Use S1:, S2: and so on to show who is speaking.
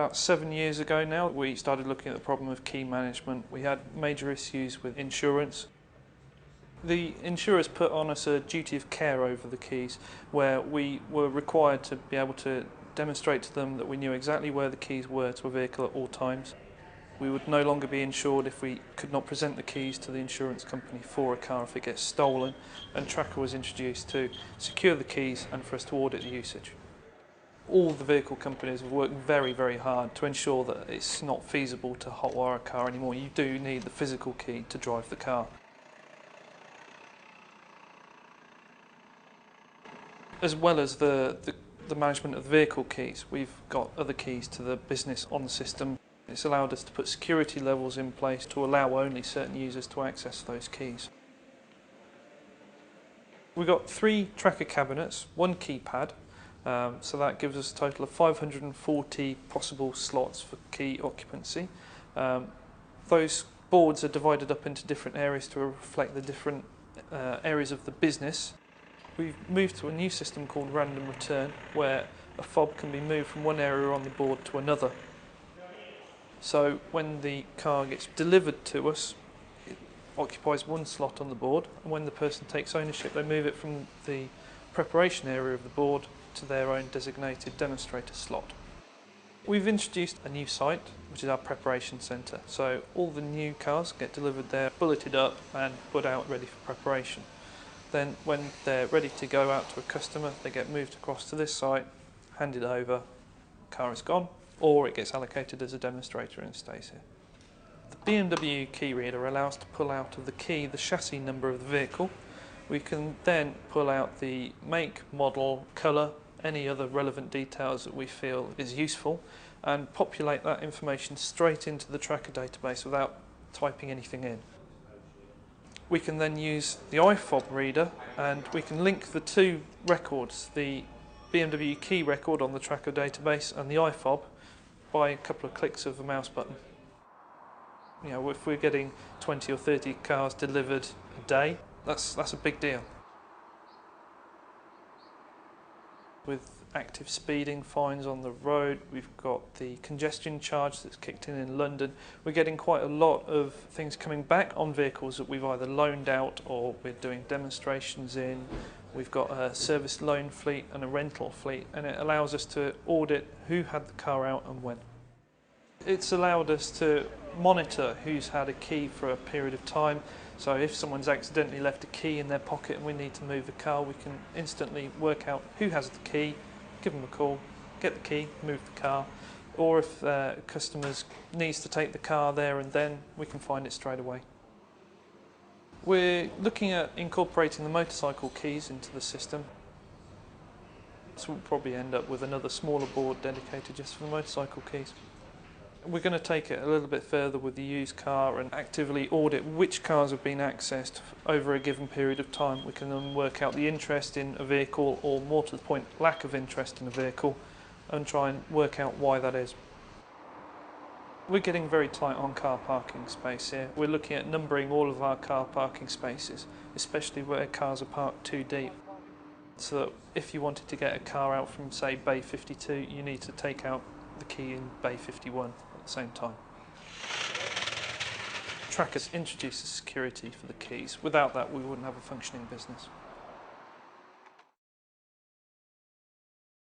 S1: About 7 years ago now, we started looking at the problem of key management. We had major issues with insurance. The insurers put on us a duty of care over the keys, where we were required to be able to demonstrate to them that we knew exactly where the keys were to a vehicle at all times. We would no longer be insured if we could not present the keys to the insurance company for a car if it gets stolen, and Traka was introduced to secure the keys and for us to audit the usage. All the vehicle companies have worked very, very hard to ensure that it's not feasible to hotwire a car anymore. You do need the physical key to drive the car. As well as the management of the vehicle keys, we've got other keys to the business on the system. It's allowed us to put security levels in place to allow only certain users to access those keys. We've got 3 Traka cabinets, 1 keypad, so that gives us a total of 540 possible slots for key occupancy. Those boards are divided up into different areas to reflect the different areas of the business. We've moved to a new system called random return, where a fob can be moved from one area on the board to another. So when the car gets delivered to us, it occupies 1 slot on the board, and when the person takes ownership, they move it from the preparation area of the board to their own designated demonstrator slot. We've introduced a new site, which is our preparation centre. So all the new cars get delivered there, bulleted up and put out ready for preparation. Then when they're ready to go out to a customer, they get moved across to this site, handed over, car is gone, or it gets allocated as a demonstrator and stays here. The BMW key reader allows us to pull out of the key the chassis number of the vehicle. We can then pull out the make, model, colour, any other relevant details that we feel is useful, and populate that information straight into the Traka database without typing anything in. We can then use the iFob reader, and we can link the 2 records, the BMW key record on the Traka database and the iFob, by a couple of clicks of the mouse button. You know, if we're getting 20 or 30 cars delivered a day, that's a big deal. With active speeding fines on the road, we've got the congestion charge that's kicked in London. We're getting quite a lot of things coming back on vehicles that we've either loaned out or we're doing demonstrations in. We've got a service loan fleet and a rental fleet, and it allows us to audit who had the car out and when. It's allowed us to monitor who's had a key for a period of time. So if someone's accidentally left a key in their pocket and we need to move the car, we can instantly work out who has the key, give them a call, get the key, move the car. Or if customers needs to take the car there and then, we can find it straight away. We're looking at incorporating the motorcycle keys into the system. So we'll probably end up with another smaller board dedicated just for the motorcycle keys. We're going to take it a little bit further with the used car and actively audit which cars have been accessed over a given period of time. We can then work out the interest in a vehicle, or more to the point, lack of interest in a vehicle, and try and work out why that is. We're getting very tight on car parking space here. We're looking at numbering all of our car parking spaces, especially where cars are parked too deep. So that if you wanted to get a car out from, say, Bay 52, you need to take out the key in Bay 51 at the same time. Traka introduces security for the keys. Without that, we wouldn't have a functioning business.